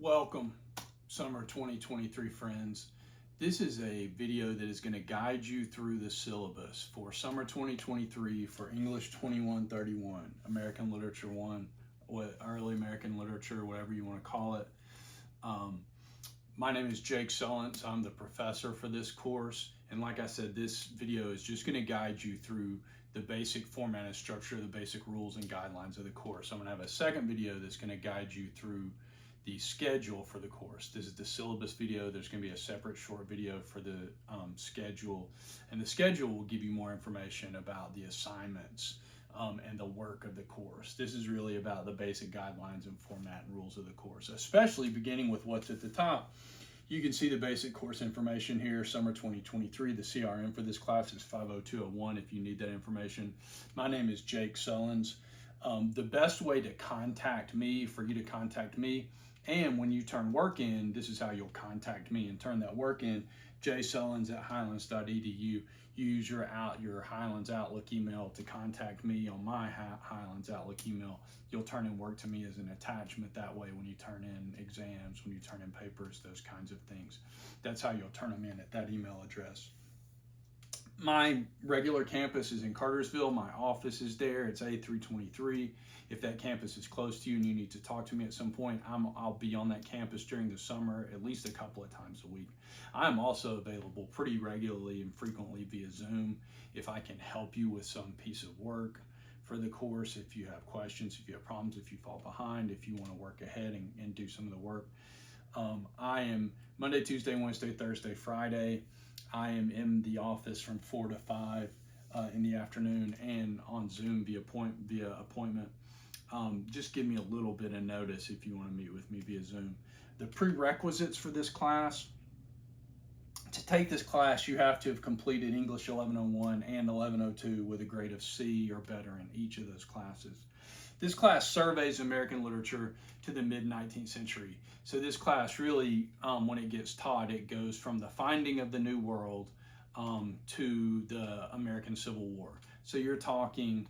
Welcome, summer 2023 friends. This is a video that is going to guide you through the syllabus for summer 2023 for English 2131, American Literature 1, early American literature, whatever you want to call it. My name is Jake Sullins. I'm the professor for this course. And like I said, this video is just going to guide you through the basic format and structure, the basic rules and guidelines of the course. I'm going to have a second video that's going to guide you through the schedule for the course. This is the syllabus video. There's going to be a separate short video for the schedule, and the schedule will give you more information about the assignments and the work of the course. This is really about the basic guidelines and format and rules of the course, especially beginning with what's at the top. You can see the basic course information here, summer 2023. The CRM for this class is 50201 if you need that information. My name is Jake Sullins. The best way to contact me, for you to contact me, and when you turn work in, this is how you'll contact me and turn that work in, jsullins@highlands.edu. Use your Highlands Outlook email to contact me on my Highlands Outlook email. You'll turn in work to me as an attachment that way when you turn in exams, when you turn in papers, those kinds of things. That's how you'll turn them in at that email address. My regular campus is in Cartersville. My office is there. It's A323. If that campus is close to you and you need to talk to me at some point, I'll be on that campus during the summer at least a couple of times a week. I'm also available pretty regularly and frequently via Zoom if I can help you with some piece of work for the course, if you have questions, if you have problems, if you fall behind, if you want to work ahead and do some of the work. I am Monday, Tuesday, Wednesday, Thursday, Friday. I am in the office from 4 to 5 in the afternoon and on Zoom via appointment. Just give me a little bit of notice if you want to meet with me via Zoom. The prerequisites for this class: to take this class, you have to have completed English 1101 and 1102 with a grade of C or better in each of those classes. This class surveys American literature to the mid-19th century. So this class really, when it gets taught, it goes from the finding of the New World to the American Civil War. So you're talking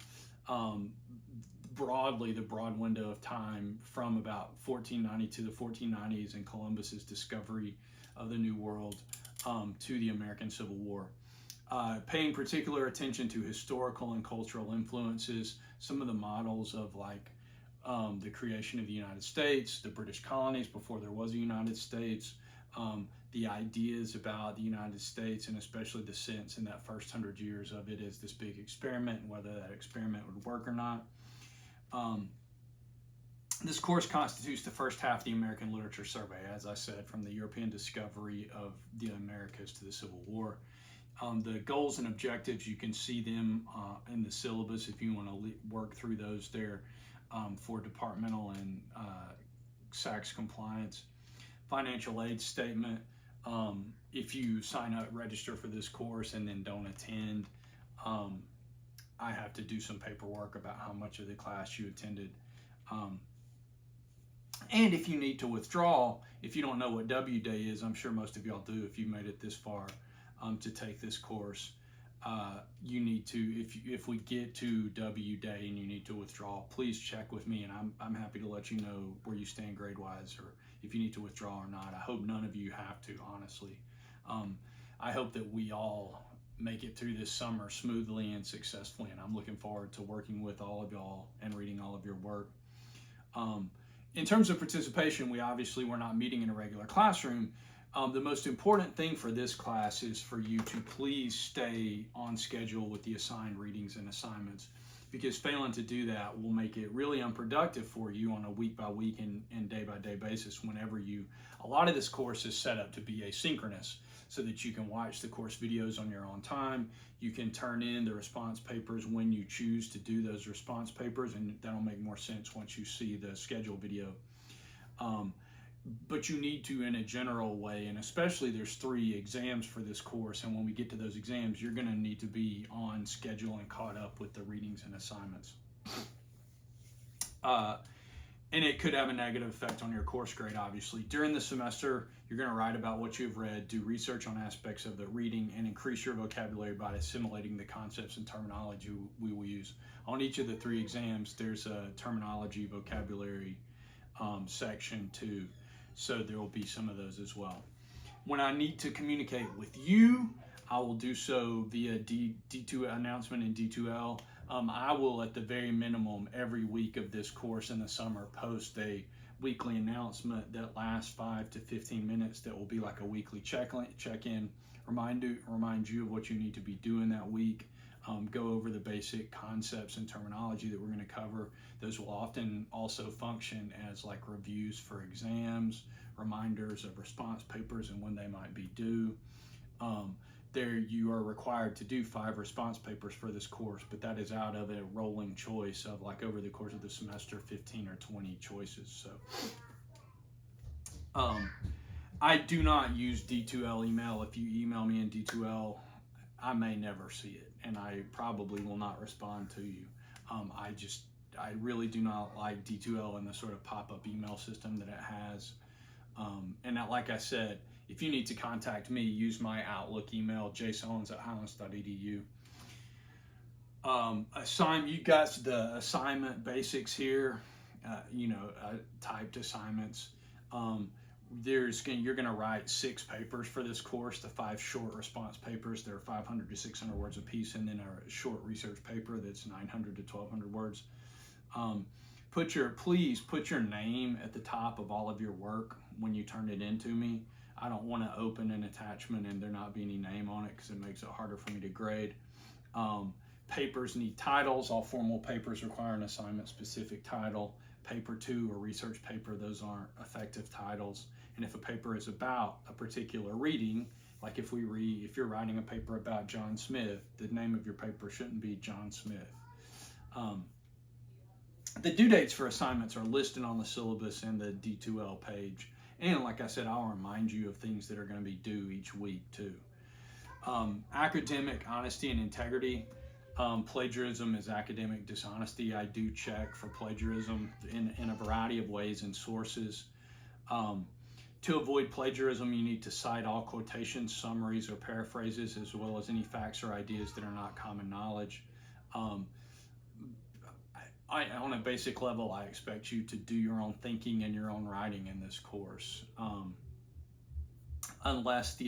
broadly the broad window of time from about 1490 to the 1490s and Columbus's discovery of the New World to the American Civil War. Paying particular attention to historical and cultural influences, some of the models of the creation of the United States, the British colonies before there was a United States, the ideas about the United States, and especially the sense in that first 100 years of it as this big experiment and whether that experiment would work or not. This course constitutes the first half of the American Literature Survey, as I said, from the European discovery of the Americas to the Civil War. The goals and objectives, you can see them in the syllabus if you want to work through those there for departmental and SACS compliance. Financial aid statement. If you sign up, register for this course and then don't attend, I have to do some paperwork about how much of the class you attended. And if you need to withdraw, if you don't know what W Day is, I'm sure most of y'all do if you made it this far to take this course, you need to, if we get to W Day and you need to withdraw, please check with me, and I'm happy to let you know where you stand grade-wise or if you need to withdraw or not. I hope none of you have to, honestly. I hope that we all make it through this summer smoothly and successfully, and I'm looking forward to working with all of y'all and reading all of your work. In terms of participation, we're not meeting in a regular classroom. The most important thing for this class is for you to please stay on schedule with the assigned readings and assignments, because failing to do that will make it really unproductive for you on a week-by-week and day-by-day basis a lot of this course is set up to be asynchronous so that you can watch the course videos on your own time. You can turn in the response papers when you choose to do those response papers, and that'll make more sense once you see the schedule video. But you need to, in a general way, and especially there's 3 exams for this course, and when we get to those exams, you're going to need to be on schedule and caught up with the readings and assignments. And it could have a negative effect on your course grade, obviously. During the semester, you're going to write about what you've read, do research on aspects of the reading, and increase your vocabulary by assimilating the concepts and terminology we will use. On each of the 3 exams, there's a terminology, vocabulary section too. So there will be some of those as well. When I need to communicate with you, I will do so via D2 announcement and D2L. I will, at the very minimum, every week of this course in the summer, post a weekly announcement that lasts 5 to 15 minutes. That will be like a weekly check-in, remind you of what you need to be doing that week. Go over the basic concepts and terminology that we're going to cover. Those will often also function as like reviews for exams, reminders of response papers and when they might be due. There you are required to do 5 response papers for this course, but that is out of a rolling choice of like over the course of the semester 15 or 20 choices. So I do not use D2L email. If you email me in D2L, I may never see it, and I probably will not respond to you. I really do not like D2L and the sort of pop-up email system that it has. And now, like I said, if you need to contact me, use my Outlook email, jsowens@highlands.edu. You got the assignment basics here, typed assignments. You're going to write 6 papers for this course, the 5 short response papers. They're 500 to 600 words apiece, and then a short research paper that's 900 to 1200 words. Please put your name at the top of all of your work when you turn it into me. I don't want to open an attachment and there not be any name on it because it makes it harder for me to grade. Papers need titles. All formal papers require an assignment-specific title. Paper 2 or research paper, those aren't effective titles. And if a paper is about a particular reading, like if you're writing a paper about John Smith, the name of your paper shouldn't be John Smith. The due dates for assignments are listed on the syllabus and the D2L page. And like I said, I'll remind you of things that are going to be due each week too. Academic honesty and integrity. Plagiarism is academic dishonesty. I do check for plagiarism in a variety of ways and sources. To avoid plagiarism, you need to cite all quotations, summaries, or paraphrases, as well as any facts or ideas that are not common knowledge. On a basic level, I expect you to do your own thinking and your own writing in this course. Unless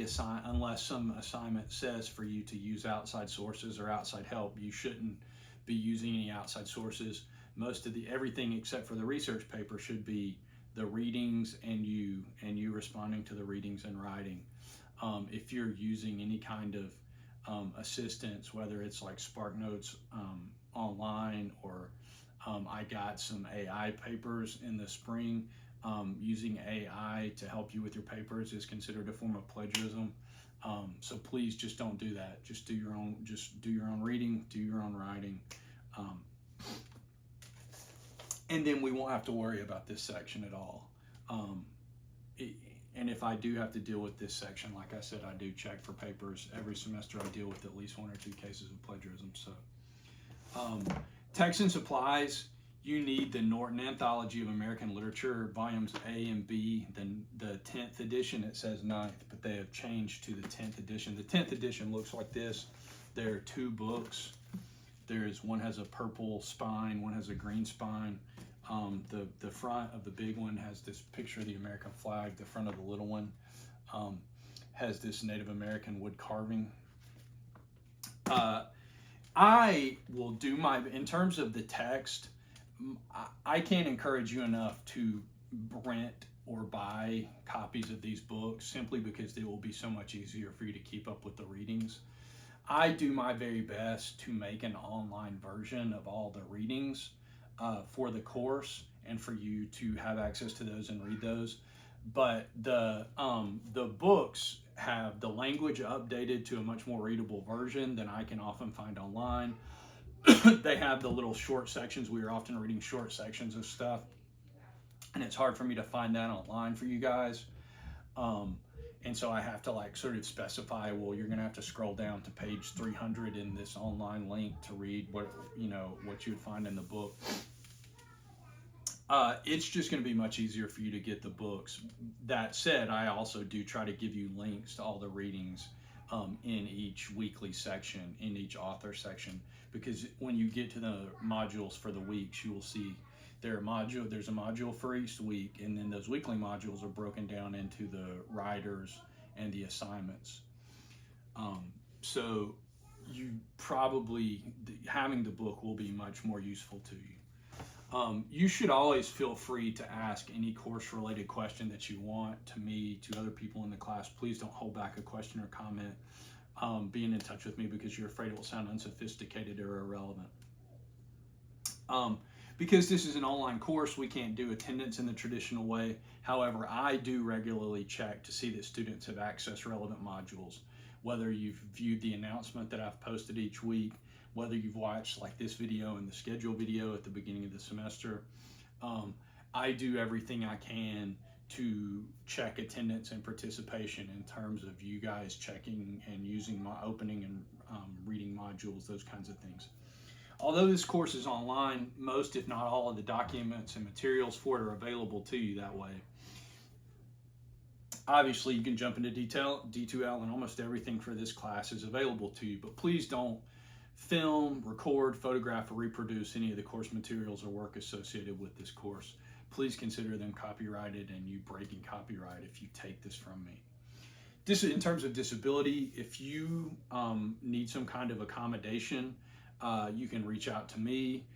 some assignment says for you to use outside sources or outside help, you shouldn't be using any outside sources. Everything except for the research paper should be the readings and you responding to the readings and writing. If you're using any kind of assistance, whether it's like SparkNotes online or I got some AI papers in the spring. Using AI to help you with your papers is considered a form of plagiarism. So please just don't do that. Just do your own reading, do your own writing. And then we won't have to worry about this section at all. And if I do have to deal with this section, like I said, I do check for papers. Every semester I deal with at least 1 or 2 cases of plagiarism. So text and supplies. You need the Norton Anthology of American Literature, volumes A and B. Then the 10th edition, it says 9th, but they have changed to the 10th edition. The 10th edition looks like this. There are 2 books. One has a purple spine, one has a green spine. The front of the big one has this picture of the American flag. The front of the little one has this Native American wood carving. I will do in terms of the text, I can't encourage you enough to rent or buy copies of these books simply because they will be so much easier for you to keep up with the readings. I do my very best to make an online version of all the readings for the course and for you to have access to those and read those. But the books have the language updated to a much more readable version than I can often find online. They have the little short sections. We are often reading short sections of stuff, and it's hard for me to find that online for you guys. And so I have to sort of specify, well, you're going to have to scroll down to page 300 in this online link to read what you would find in the book. It's just going to be much easier for you to get the books. That said, I also do try to give you links to all the readings in each weekly section, in each author section, because when you get to the modules for the weeks, you will see There's a module for each week, and then those weekly modules are broken down into the writers and the assignments. So you probably, having the book will be much more useful to you. You should always feel free to ask any course related question that you want to me, to other people in the class. Please don't hold back a question or comment being in touch with me because you're afraid it will sound unsophisticated or irrelevant. Because this is an online course, we can't do attendance in the traditional way. However, I do regularly check to see that students have accessed relevant modules, whether you've viewed the announcement that I've posted each week, whether you've watched like this video and the schedule video at the beginning of the semester. I do everything I can to check attendance and participation in terms of you guys checking and using my opening and reading modules, those kinds of things. Although this course is online, most, if not all, of the documents and materials for it are available to you that way. Obviously, you can jump into D2L, and almost everything for this class is available to you, but please don't film, record, photograph, or reproduce any of the course materials or work associated with this course. Please consider them copyrighted and you breaking copyright if you take this from me. In terms of disability, if you need some kind of accommodation, you can reach out to me.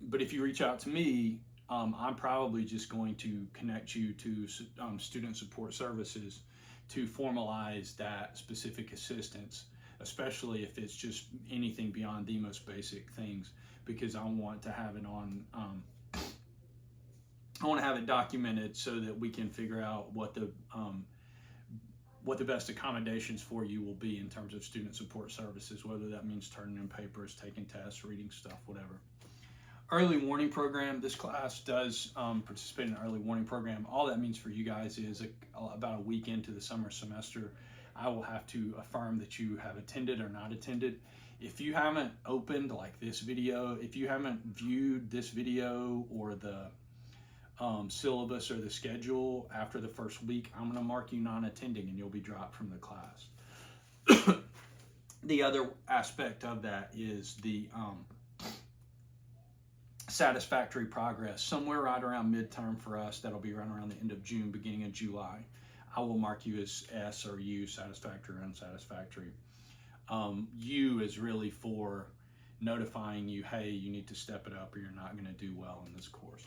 But if you reach out to me, I'm probably just going to connect you to student support services to formalize that specific assistance, especially if it's just anything beyond the most basic things, because I want to have it on. I want to have it documented so that we can figure out what the best accommodations for you will be in terms of student support services, whether that means turning in papers, taking tests, reading stuff, whatever. Early warning program. This class does participate in an early warning program. All that means for you guys is about a week into the summer semester, I will have to affirm that you have attended or not attended. If you haven't opened like this video, if you haven't viewed this video or the syllabus or the schedule after the first week, I'm going to mark you non-attending and you'll be dropped from the class. The other aspect of that is the satisfactory progress. Somewhere right around midterm for us, that'll be right around the end of June, beginning of July, I will mark you as S or U, satisfactory or unsatisfactory. U is really for notifying you, hey, you need to step it up or you're not going to do well in this course.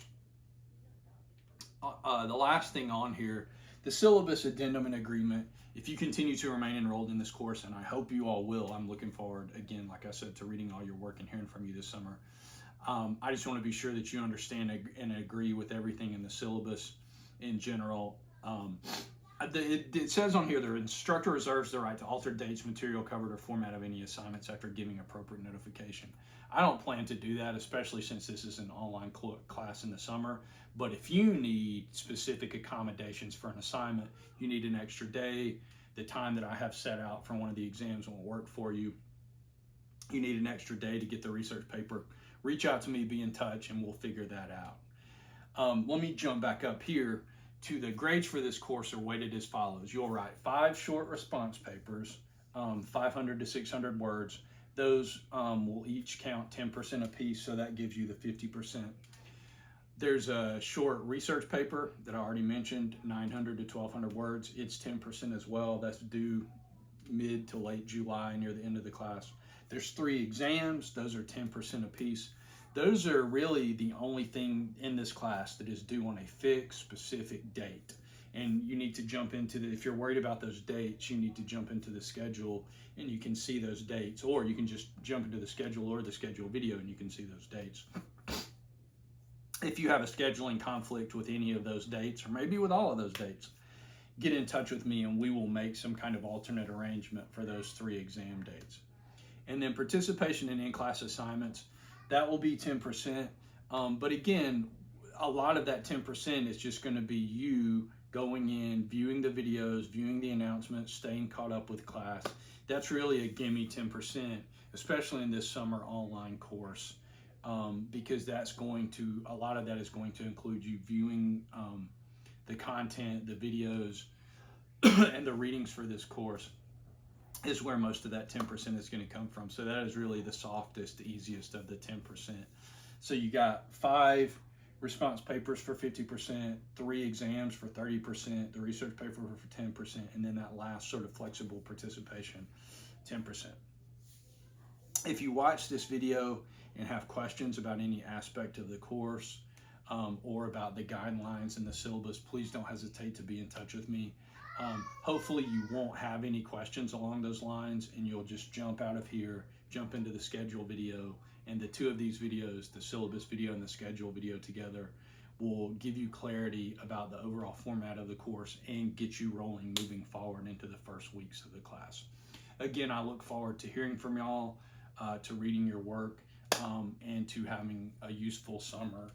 The last thing on here, the syllabus addendum and agreement. If you continue to remain enrolled in this course, and I hope you all will, I'm looking forward, again, like I said, to reading all your work and hearing from you this summer. I just want to be sure that you understand and agree with everything in the syllabus in general. It says on here, the instructor reserves the right to alter dates, material covered, or format of any assignments after giving appropriate notification. I don't plan to do that, especially since this is an online class in the summer. But if you need specific accommodations for an assignment, you need an extra day, the time that I have set out for one of the exams won't work for you, you need an extra day to get the research paper, reach out to me, be in touch, and we'll figure that out. Let me jump back up here to the grades for this course are weighted as follows. You'll write 5 short response papers, 500 to 600 words. Those will each count 10% apiece, so that gives you the 50%. There's a short research paper that I already mentioned, 900 to 1200 words. It's 10% as well. That's due mid to late July, near the end of the class. There's 3 exams. Those are 10% apiece. Those are really the only thing in this class that is due on a fixed, specific date. And you need to jump into if you're worried about those dates, you need to jump into the schedule and you can see those dates. Or you can just jump into the schedule or the schedule video and you can see those dates. If you have a scheduling conflict with any of those dates, or maybe with all of those dates, get in touch with me and we will make some kind of alternate arrangement for those 3 exam dates. And then participation in in-class assignments, that will be 10%. But again, a lot of that 10% is just going to be you going in, viewing the videos, viewing the announcements, staying caught up with class. That's really a gimme 10%, especially in this summer online course, because a lot of that is going to include you viewing the content, the videos, and the readings for this course is where most of that 10% is going to come from. So that is really the softest, easiest of the 10%. So you got 5 response papers for 50%, 3 exams for 30%, the research paper for 10%, and then that last sort of flexible participation, 10%. If you watch this video and have questions about any aspect of the course or about the guidelines and the syllabus, please don't hesitate to be in touch with me. Hopefully you won't have any questions along those lines, and you'll just jump out of here, jump into the schedule video, and the two of these videos, the syllabus video and the schedule video together, will give you clarity about the overall format of the course and get you rolling moving forward into the first weeks of the class. Again, I look forward to hearing from y'all, to reading your work, and to having a useful summer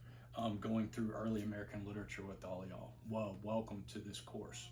going through early American literature with all y'all. Well, welcome to this course.